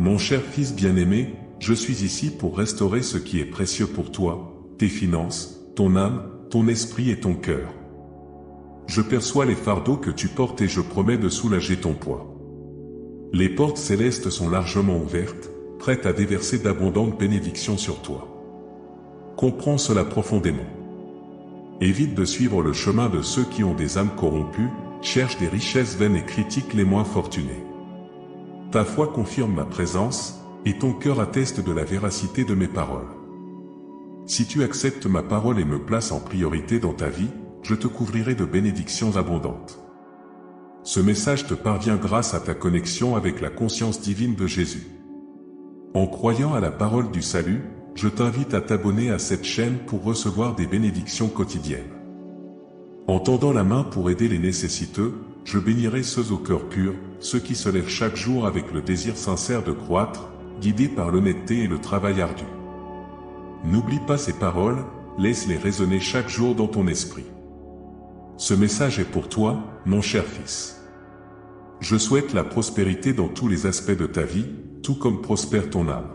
Mon cher fils bien-aimé, je suis ici pour restaurer ce qui est précieux pour toi, tes finances, ton âme, ton esprit et ton cœur. Je perçois les fardeaux que tu portes et je promets de soulager ton poids. Les portes célestes sont largement ouvertes, prêtes à déverser d'abondantes bénédictions sur toi. Comprends cela profondément. Évite de suivre le chemin de ceux qui ont des âmes corrompues, cherchent des richesses vaines et critiquent les moins fortunés. Ta foi confirme ma présence, et ton cœur atteste de la véracité de mes paroles. Si tu acceptes ma parole et me places en priorité dans ta vie, je te couvrirai de bénédictions abondantes. Ce message te parvient grâce à ta connexion avec la conscience divine de Jésus. En croyant à la parole du salut, je t'invite à t'abonner à cette chaîne pour recevoir des bénédictions quotidiennes. En tendant la main pour aider les nécessiteux, je bénirai ceux au cœur pur, ceux qui se lèvent chaque jour avec le désir sincère de croître, guidés par l'honnêteté et le travail ardu. N'oublie pas ces paroles, laisse-les résonner chaque jour dans ton esprit. Ce message est pour toi, mon cher fils. Je souhaite la prospérité dans tous les aspects de ta vie, tout comme prospère ton âme.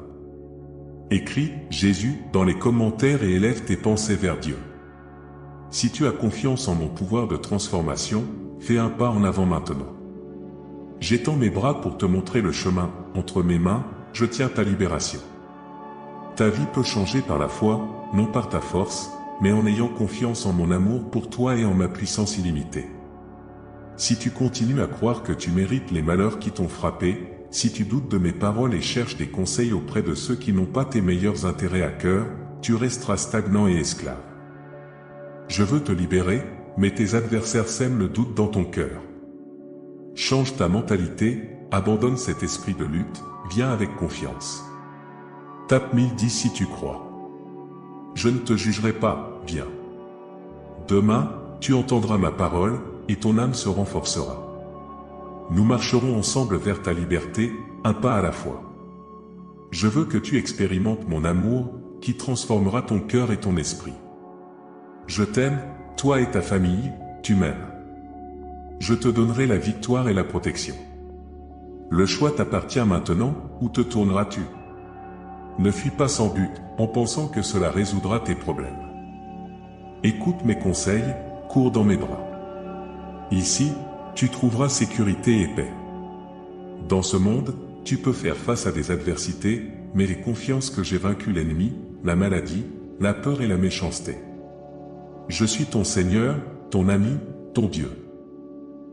Écris « Jésus » dans les commentaires et élève tes pensées vers Dieu. Si tu as confiance en mon pouvoir de transformation, fais un pas en avant maintenant. J'étends mes bras pour te montrer le chemin, entre mes mains, je tiens ta libération. Ta vie peut changer par la foi, non par ta force, mais en ayant confiance en mon amour pour toi et en ma puissance illimitée. Si tu continues à croire que tu mérites les malheurs qui t'ont frappé, si tu doutes de mes paroles et cherches des conseils auprès de ceux qui n'ont pas tes meilleurs intérêts à cœur, tu resteras stagnant et esclave. Je veux te libérer, mais tes adversaires sèment le doute dans ton cœur. Change ta mentalité, abandonne cet esprit de lutte, viens avec confiance. Tape 1010 si tu crois. Je ne te jugerai pas, viens. Demain, tu entendras ma parole, et ton âme se renforcera. Nous marcherons ensemble vers ta liberté, un pas à la fois. Je veux que tu expérimentes mon amour, qui transformera ton cœur et ton esprit. Je t'aime, toi et ta famille, tu m'aimes. Je te donnerai la victoire et la protection. Le choix t'appartient maintenant, où te tourneras-tu? Ne fuis pas sans but, en pensant que cela résoudra tes problèmes. Écoute mes conseils, cours dans mes bras. Ici, tu trouveras sécurité et paix. Dans ce monde, tu peux faire face à des adversités, mais aie confiance que j'ai vaincu l'ennemi, la maladie, la peur et la méchanceté. Je suis ton Seigneur, ton ami, ton Dieu.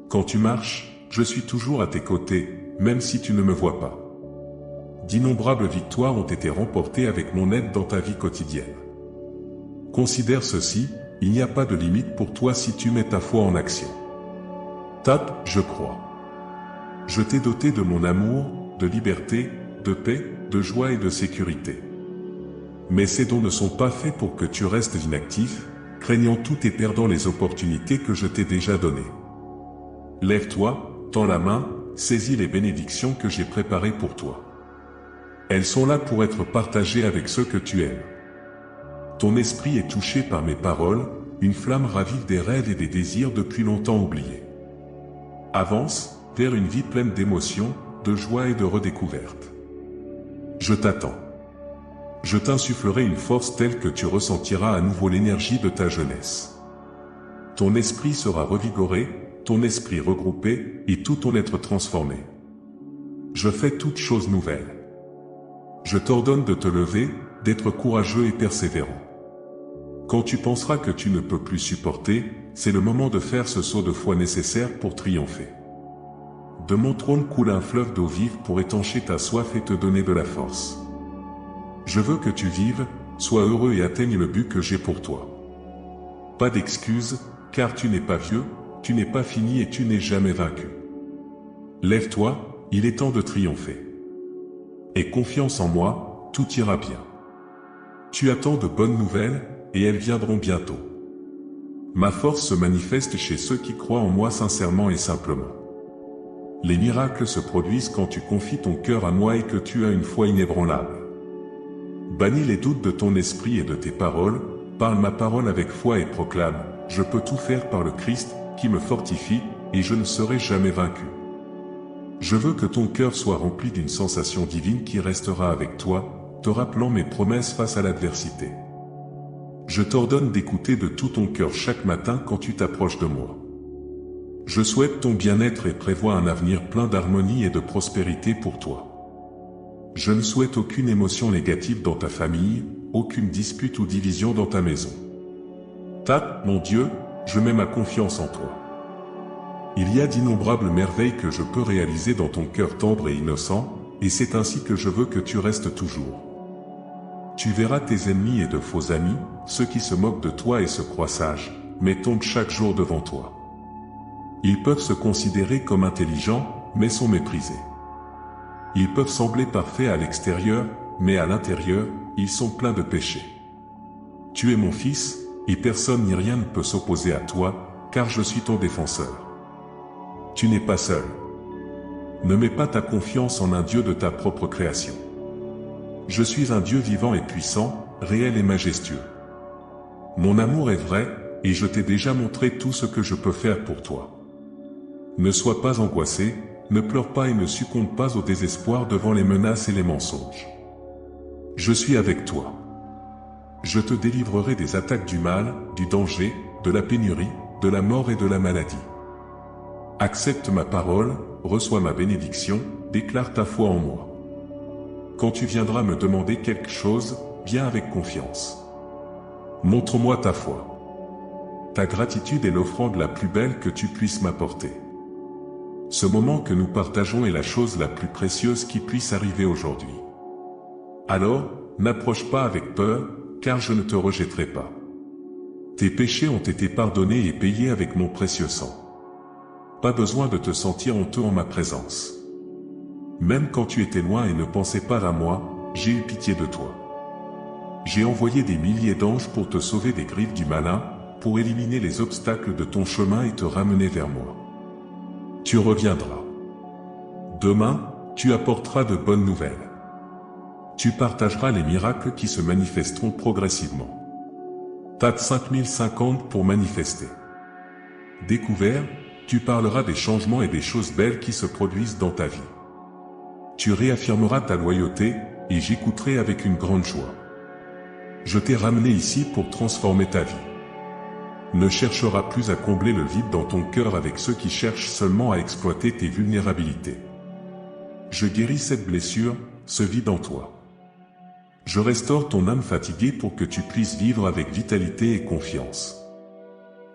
Quand tu marches, je suis toujours à tes côtés, même si tu ne me vois pas. D'innombrables victoires ont été remportées avec mon aide dans ta vie quotidienne. Considère ceci, il n'y a pas de limite pour toi si tu mets ta foi en action. Tape « Je crois ». Je t'ai doté de mon amour, de liberté, de paix, de joie et de sécurité. Mais ces dons ne sont pas faits pour que tu restes inactif, craignant tout et perdant les opportunités que je t'ai déjà données. Lève-toi, tends la main, saisis les bénédictions que j'ai préparées pour toi. Elles sont là pour être partagées avec ceux que tu aimes. Ton esprit est touché par mes paroles, une flamme ravive des rêves et des désirs depuis longtemps oubliés. Avance vers une vie pleine d'émotions, de joie et de redécouverte. Je t'attends. Je t'insufflerai une force telle que tu ressentiras à nouveau l'énergie de ta jeunesse. Ton esprit sera revigoré, ton esprit regroupé, et tout ton être transformé. Je fais toutes choses nouvelles. Je t'ordonne de te lever, d'être courageux et persévérant. Quand tu penseras que tu ne peux plus supporter, c'est le moment de faire ce saut de foi nécessaire pour triompher. De mon trône coule un fleuve d'eau vive pour étancher ta soif et te donner de la force. Je veux que tu vives, sois heureux et atteigne le but que j'ai pour toi. Pas d'excuses, car tu n'es pas vieux, tu n'es pas fini et tu n'es jamais vaincu. Lève-toi, il est temps de triompher. Aie confiance en moi, tout ira bien. Tu attends de bonnes nouvelles, et elles viendront bientôt. Ma force se manifeste chez ceux qui croient en moi sincèrement et simplement. Les miracles se produisent quand tu confies ton cœur à moi et que tu as une foi inébranlable. Bannis les doutes de ton esprit et de tes paroles, parle ma parole avec foi et proclame « Je peux tout faire par le Christ, qui me fortifie, et je ne serai jamais vaincu. » Je veux que ton cœur soit rempli d'une sensation divine qui restera avec toi, te rappelant mes promesses face à l'adversité. Je t'ordonne d'écouter de tout ton cœur chaque matin quand tu t'approches de moi. Je souhaite ton bien-être et prévois un avenir plein d'harmonie et de prospérité pour toi. Je ne souhaite aucune émotion négative dans ta famille, aucune dispute ou division dans ta maison. Mon Dieu, je mets ma confiance en toi. Il y a d'innombrables merveilles que je peux réaliser dans ton cœur tendre et innocent, et c'est ainsi que je veux que tu restes toujours. Tu verras tes ennemis et de faux amis, ceux qui se moquent de toi et se croient sages, mais tombent chaque jour devant toi. Ils peuvent se considérer comme intelligents, mais sont méprisés. Ils peuvent sembler parfaits à l'extérieur, mais à l'intérieur, ils sont pleins de péchés. Tu es mon fils, et personne ni rien ne peut s'opposer à toi, car je suis ton défenseur. Tu n'es pas seul. Ne mets pas ta confiance en un Dieu de ta propre création. Je suis un Dieu vivant et puissant, réel et majestueux. Mon amour est vrai, et je t'ai déjà montré tout ce que je peux faire pour toi. Ne sois pas angoissé, ne pleure pas et ne succombe pas au désespoir devant les menaces et les mensonges. Je suis avec toi. Je te délivrerai des attaques du mal, du danger, de la pénurie, de la mort et de la maladie. Accepte ma parole, reçois ma bénédiction, déclare ta foi en moi. Quand tu viendras me demander quelque chose, viens avec confiance. Montre-moi ta foi. Ta gratitude est l'offrande la plus belle que tu puisses m'apporter. Ce moment que nous partageons est la chose la plus précieuse qui puisse arriver aujourd'hui. Alors, n'approche pas avec peur, car je ne te rejetterai pas. Tes péchés ont été pardonnés et payés avec mon précieux sang. Pas besoin de te sentir honteux en ma présence. Même quand tu étais loin et ne pensais pas à moi, j'ai eu pitié de toi. J'ai envoyé des milliers d'anges pour te sauver des griffes du malin, pour éliminer les obstacles de ton chemin et te ramener vers moi. Tu reviendras. Demain, tu apporteras de bonnes nouvelles. Tu partageras les miracles qui se manifesteront progressivement. Tape 5050 pour manifester. Découvert, tu parleras des changements et des choses belles qui se produisent dans ta vie. Tu réaffirmeras ta loyauté, et j'écouterai avec une grande joie. Je t'ai ramené ici pour transformer ta vie. Ne chercheras plus à combler le vide dans ton cœur avec ceux qui cherchent seulement à exploiter tes vulnérabilités. Je guéris cette blessure, ce vide en toi. Je restaure ton âme fatiguée pour que tu puisses vivre avec vitalité et confiance.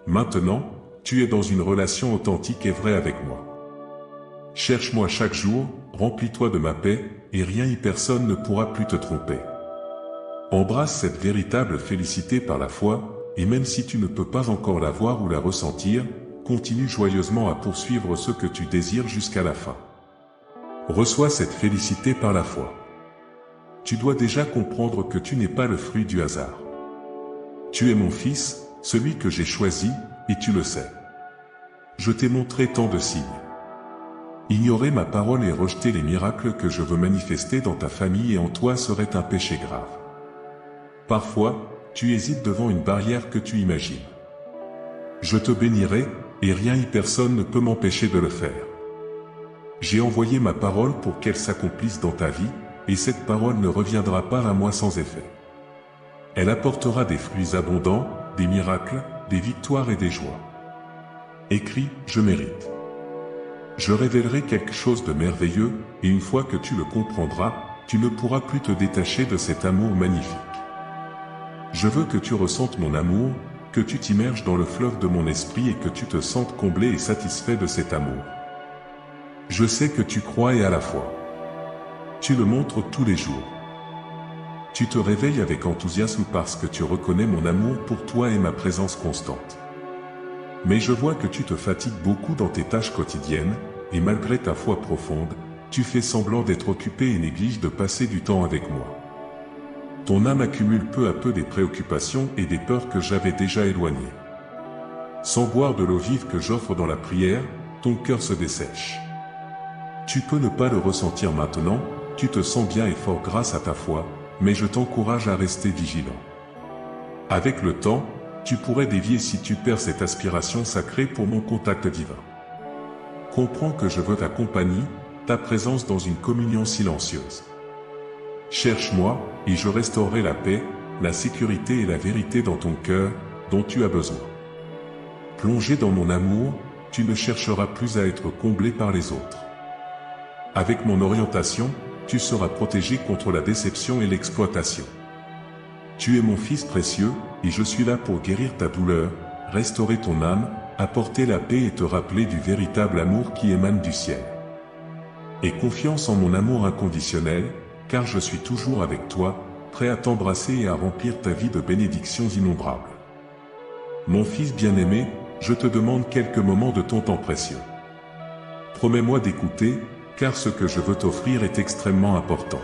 Maintenant, tu es dans une relation authentique et vraie avec moi. Cherche-moi chaque jour, remplis-toi de ma paix, et rien et personne ne pourra plus te tromper. Embrasse cette véritable félicité par la foi, et même si tu ne peux pas encore la voir ou la ressentir, continue joyeusement à poursuivre ce que tu désires jusqu'à la fin. Reçois cette félicité par la foi. Tu dois déjà comprendre que tu n'es pas le fruit du hasard. Tu es mon fils, celui que j'ai choisi, et tu le sais. Je t'ai montré tant de signes. Ignorer ma parole et rejeter les miracles que je veux manifester dans ta famille et en toi serait un péché grave. Parfois, tu hésites devant une barrière que tu imagines. Je te bénirai, et rien et personne ne peut m'empêcher de le faire. J'ai envoyé ma parole pour qu'elle s'accomplisse dans ta vie, et cette parole ne reviendra pas à moi sans effet. Elle apportera des fruits abondants, des miracles, des victoires et des joies. Écris, je mérite. Je révélerai quelque chose de merveilleux, et une fois que tu le comprendras, tu ne pourras plus te détacher de cet amour magnifique. Je veux que tu ressentes mon amour, que tu t'immerges dans le fleuve de mon esprit et que tu te sentes comblé et satisfait de cet amour. Je sais que tu crois et à la foi. Tu le montres tous les jours. Tu te réveilles avec enthousiasme parce que tu reconnais mon amour pour toi et ma présence constante. Mais je vois que tu te fatigues beaucoup dans tes tâches quotidiennes, et malgré ta foi profonde, tu fais semblant d'être occupé et négliges de passer du temps avec moi. Ton âme accumule peu à peu des préoccupations et des peurs que j'avais déjà éloignées. Sans boire de l'eau vive que j'offre dans la prière, ton cœur se dessèche. Tu peux ne pas le ressentir maintenant, tu te sens bien et fort grâce à ta foi, mais je t'encourage à rester vigilant. Avec le temps, tu pourrais dévier si tu perds cette aspiration sacrée pour mon contact divin. Comprends que je veux ta compagnie, ta présence dans une communion silencieuse. Cherche-moi, et je restaurerai la paix, la sécurité et la vérité dans ton cœur, dont tu as besoin. Plongé dans mon amour, tu ne chercheras plus à être comblé par les autres. Avec mon orientation, tu seras protégé contre la déception et l'exploitation. Tu es mon fils précieux, et je suis là pour guérir ta douleur, restaurer ton âme, apporter la paix et te rappeler du véritable amour qui émane du ciel. Aie confiance en mon amour inconditionnel, car je suis toujours avec toi, prêt à t'embrasser et à remplir ta vie de bénédictions innombrables. Mon fils bien-aimé, je te demande quelques moments de ton temps précieux. Promets-moi d'écouter, car ce que je veux t'offrir est extrêmement important.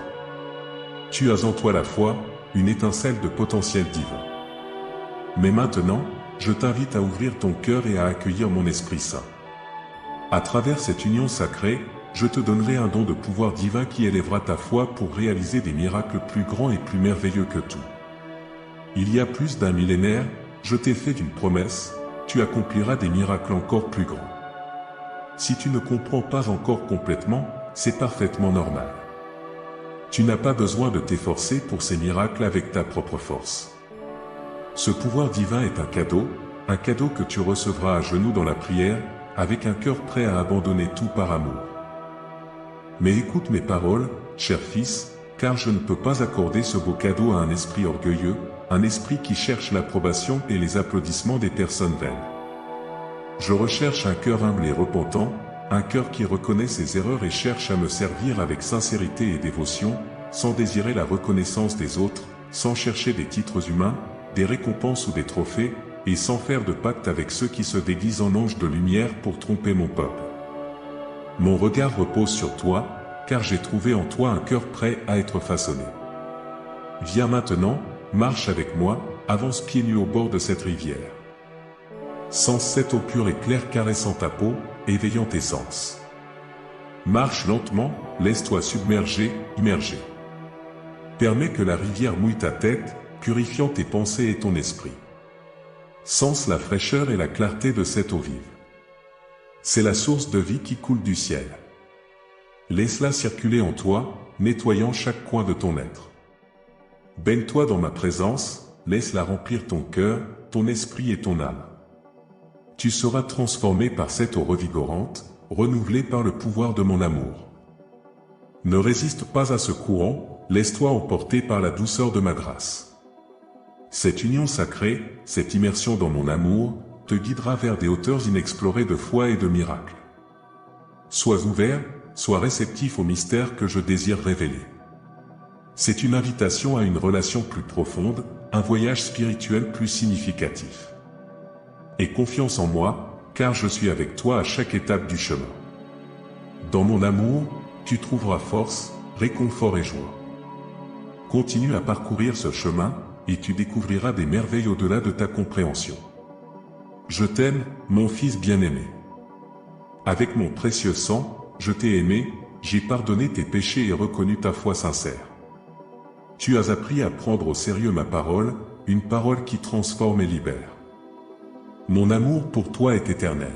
Tu as en toi la foi, une étincelle de potentiel divin. Mais maintenant, je t'invite à ouvrir ton cœur et à accueillir mon Esprit Saint. À travers cette union sacrée, je te donnerai un don de pouvoir divin qui élèvera ta foi pour réaliser des miracles plus grands et plus merveilleux que tout. Il y a plus d'un millénaire, je t'ai fait une promesse, tu accompliras des miracles encore plus grands. Si tu ne comprends pas encore complètement, c'est parfaitement normal. Tu n'as pas besoin de t'efforcer pour ces miracles avec ta propre force. Ce pouvoir divin est un cadeau que tu recevras à genoux dans la prière, avec un cœur prêt à abandonner tout par amour. Mais écoute mes paroles, cher fils, car je ne peux pas accorder ce beau cadeau à un esprit orgueilleux, un esprit qui cherche l'approbation et les applaudissements des personnes vaines. Je recherche un cœur humble et repentant, un cœur qui reconnaît ses erreurs et cherche à me servir avec sincérité et dévotion, sans désirer la reconnaissance des autres, sans chercher des titres humains, des récompenses ou des trophées, et sans faire de pacte avec ceux qui se déguisent en anges de lumière pour tromper mon peuple. Mon regard repose sur toi, car j'ai trouvé en toi un cœur prêt à être façonné. Viens maintenant, marche avec moi, avance pieds nus au bord de cette rivière. Sens cette eau pure et claire caressant ta peau, éveillant tes sens. Marche lentement, laisse-toi submerger, immerger. Permets que la rivière mouille ta tête, purifiant tes pensées et ton esprit. Sens la fraîcheur et la clarté de cette eau vive. C'est la source de vie qui coule du ciel. Laisse-la circuler en toi, nettoyant chaque coin de ton être. Baigne-toi dans ma présence, laisse-la remplir ton cœur, ton esprit et ton âme. Tu seras transformé par cette eau revigorante, renouvelé par le pouvoir de mon amour. Ne résiste pas à ce courant, laisse-toi emporter par la douceur de ma grâce. Cette union sacrée, cette immersion dans mon amour, te guidera vers des hauteurs inexplorées de foi et de miracles. Sois ouvert, sois réceptif au mystère que je désire révéler. C'est une invitation à une relation plus profonde, un voyage spirituel plus significatif. Aie confiance en moi, car je suis avec toi à chaque étape du chemin. Dans mon amour, tu trouveras force, réconfort et joie. Continue à parcourir ce chemin, et tu découvriras des merveilles au-delà de ta compréhension. Je t'aime, mon fils bien-aimé. Avec mon précieux sang, je t'ai aimé, j'ai pardonné tes péchés et reconnu ta foi sincère. Tu as appris à prendre au sérieux ma parole, une parole qui transforme et libère. Mon amour pour toi est éternel.